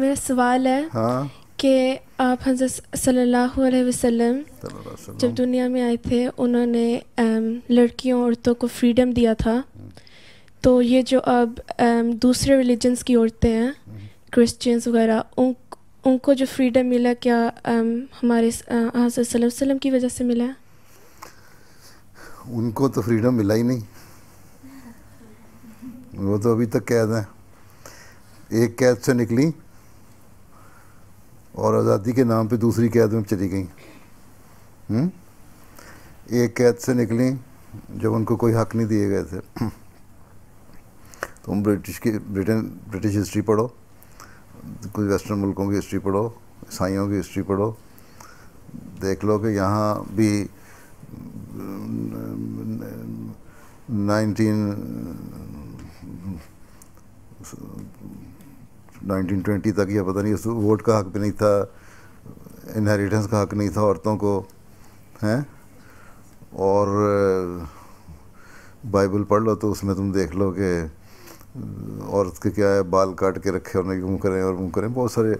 میرا سوال ہے ہاں کہ آپ حضرت صلی اللہ علیہ وسلم جب دنیا میں آئے تھے انہوں نے لڑکیوں عورتوں کو فریڈم دیا تھا، تو یہ جو اب دوسرے ریلیجنس کی عورتیں ہیں، کرسچنس وغیرہ، ان کو جو فریڈم ملا کیا ہمارے حضرت صلی اللہ علیہ وسلم کی وجہ سے ملا ہے؟ ان کو تو فریڈم ملا ہی نہیں، وہ تو ابھی تک قید ہیں. ایک قید سے نکلی اور آزادی کے نام پہ دوسری قید میں چلی گئیں. ایک قید سے نکلیں جب ان کو کوئی حق نہیں دیے گئے تھے. تم برٹش ہسٹری پڑھو، کوئی ویسٹرن ملکوں کی ہسٹری پڑھو، عیسائیوں کی ہسٹری پڑھو، دیکھ لو کہ یہاں بھی 1920 تک یا پتہ نہیں ووٹ کا حق بھی نہیں تھا، انہیریٹنس کا حق نہیں تھا عورتوں کو ہیں. اور بائبل پڑھ لو تو اس میں تم دیکھ لو کہ عورت کے کیا ہے، بال کاٹ کے رکھے اور یوں کریں اور وہ کریں، بہت سارے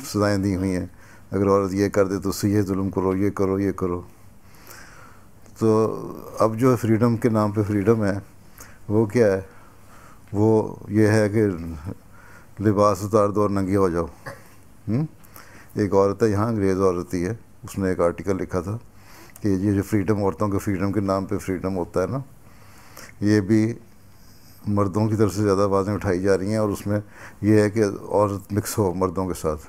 سزائیں دی ہوئی ہیں. اگر عورت یہ کر دے تو اس سے یہ ظلم کرو، یہ کرو، یہ کرو. تو اب جو فریڈم کے نام پہ فریڈم ہے وہ کیا ہے؟ وہ یہ ہے کہ لباس اتار دو اور ننگی ہو جاؤ. ایک عورت ہے یہاں، انگریز عورت ہی ہے، اس نے ایک آرٹیکل لکھا تھا کہ یہ جو فریڈم، عورتوں کے فریڈم کے نام پہ فریڈم ہوتا ہے نا، یہ بھی مردوں کی طرف سے زیادہ آوازیں اٹھائی جا رہی ہیں، اور اس میں یہ ہے کہ عورت مکس ہو مردوں کے ساتھ.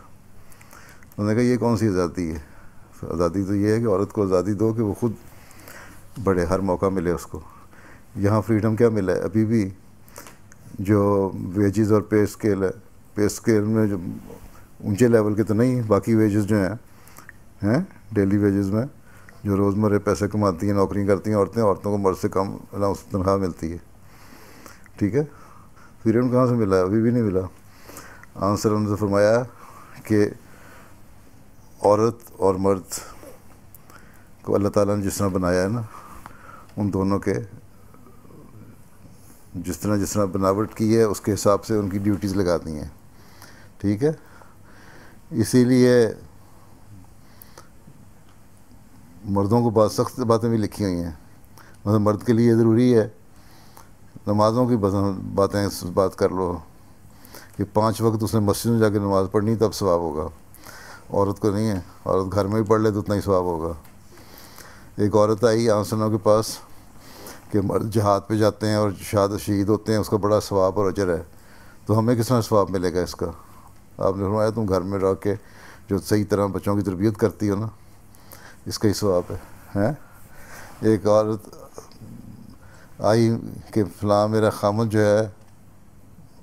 انہوں نے کہا یہ کون سی آزادی ہے؟ آزادی تو یہ ہے کہ عورت کو آزادی دو کہ وہ خود بڑھے، ہر موقع ملے اس کو. یہاں فریڈم کیا ملا ہے؟ ابھی بھی جو ویجز اور پے اسکیل ہے، پے اسکیل میں جو اونچے لیول کے تو نہیں، باقی ویجز جو ہیں ڈیلی ویجز میں جو روزمرہ پیسے کماتی ہیں، نوکریاں کرتی ہیں عورتوں کو مرد سے کم الاؤنس تنخواہ ملتی ہے. ٹھیک ہے، فریڈم کہاں سے ملا ہے؟ ابھی بھی نہیں ملا. آن صلی اللہ علیہ وسلم نے فرمایا کہ عورت اور مرد کو اللہ تعالیٰ نے جس طرح بنایا ہے نا، ان دونوں کے جس طرح بناوٹ کی ہے اس کے حساب سے ان کی ڈیوٹیز لگا دی ہیں. ٹھیک ہے، اسی لیے مردوں کو بہت سخت باتیں بھی لکھی ہوئی ہیں. مطلب مرد کے لیے ضروری ہے نمازوں کی باتیں بات کر لو کہ 5 وقت اس نے مسجد میں جا کے نماز پڑھنی تب ثواب ہوگا. عورت کو نہیں ہے، عورت گھر میں بھی پڑھ لے تو اتنا ہی ثواب ہوگا. ایک عورت آئی آنسنوں کے پاس کہ مرد جہاد پہ جاتے ہیں اور شہید ہوتے ہیں، اس کا بڑا ثواب اور اجر ہے، تو ہمیں کس طرح ثواب ملے گا اس کا؟ آپ نے فرمایا تم گھر میں رہ کے جو صحیح طرح بچوں کی تربیت کرتی ہو نا، اس کا ہی ثواب ہے. ایک عورت آئی کہ فلاں میرا خامد جو ہے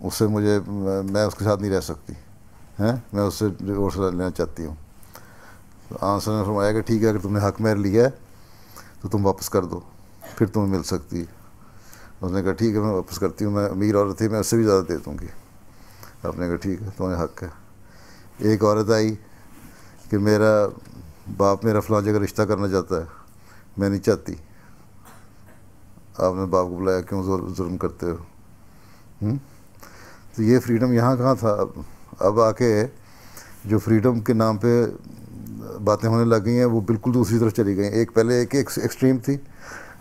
اس سے میں اس کے ساتھ نہیں رہ سکتی، میں اس سے ڈیورس لینا چاہتی ہوں. تو آنسر نے فرمایا کہ ٹھیک ہے، اگر تم نے حق مہر لیا ہے تو تم واپس کر دو، پھر تمہیں مل سکتی. اس نے کہا ٹھیک ہے میں واپس کرتی ہوں، میں امیر عورت تھی، میں اس سے بھی زیادہ دے دوں گی. آپ نے کہا ٹھیک ہے تمہیں حق ہے. ایک عورت آئی کہ میرا باپ میرا فلاں جگہ رشتہ کرنا چاہتا ہے، میں نہیں چاہتی. آپ نے باپ کو بلایا کیوں ظلم کرتے ہو؟ تو یہ فریڈم یہاں کہاں تھا؟ اب آ کے جو فریڈم کے نام پہ باتیں ہونے لگ گئی ہیں وہ بالکل دوسری طرف چلی گئی. پہلے ایک ایکسٹریم تھی،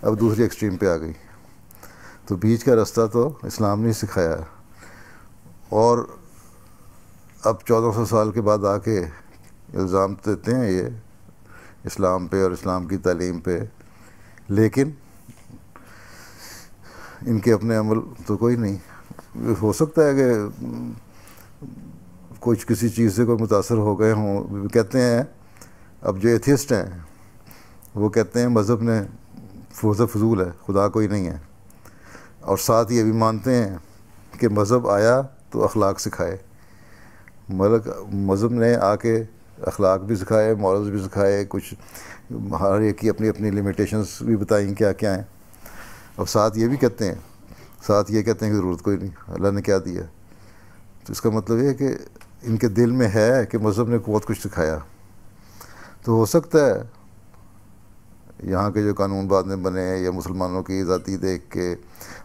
اب دوسری ایکسٹریم پہ آ گئی. تو بیچ کا راستہ تو اسلام نے سکھایا ہے. اور اب 1400 سال کے بعد آ کے الزام دیتے ہیں یہ اسلام پہ اور اسلام کی تعلیم پہ، لیکن ان کے اپنے عمل تو کوئی نہیں. ہو سکتا ہے کہ کچھ کسی چیز سے کوئی متاثر ہو گئے ہوں. کہتے ہیں اب جو ایتھیسٹ ہیں وہ کہتے ہیں مذہب نے فضول ہے، خدا کوئی نہیں ہے، اور ساتھ یہ بھی مانتے ہیں کہ مذہب آیا تو اخلاق سکھائے. مذہب نے آ کے اخلاق بھی سکھائے، مورلز بھی سکھائے، کچھ ہر ایک کی اپنی اپنی لمیٹیشنز بھی بتائیں کیا کیا ہیں. اور ساتھ یہ کہتے ہیں کہ ضرورت کوئی نہیں، اللہ نے کیا دیا. تو اس کا مطلب یہ ہے کہ ان کے دل میں ہے کہ مذہب نے بہت کچھ سکھایا. تو ہو سکتا ہے یہاں کے جو قانون بعد میں بنے ہیں یا مسلمانوں کی آزادی دیکھ کے،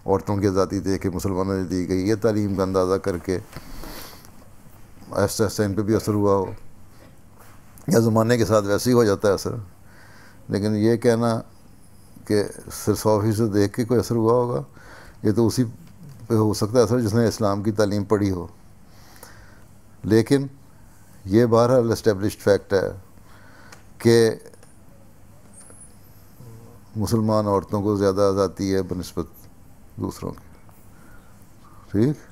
عورتوں کی آزادی دیکھ کے مسلمانوں نے دی گئی یہ تعلیم کا اندازہ کر کے آہستہ آہستہ ان پہ بھی اثر ہوا ہو، یا زمانے کے ساتھ ویسے ہی ہو جاتا ہے اثر. لیکن یہ کہنا کہ صرف 100% دیکھ کے کوئی اثر ہوا ہوگا، یہ تو اسی پہ ہو سکتا ہے اثر جس نے اسلام کی تعلیم پڑھی ہو. لیکن یہ بہرحال اسٹیبلشڈ فیکٹ ہے کہ مسلمان عورتوں کو زیادہ آزادی ہے بنسبت دوسروں کی. ٹھیک.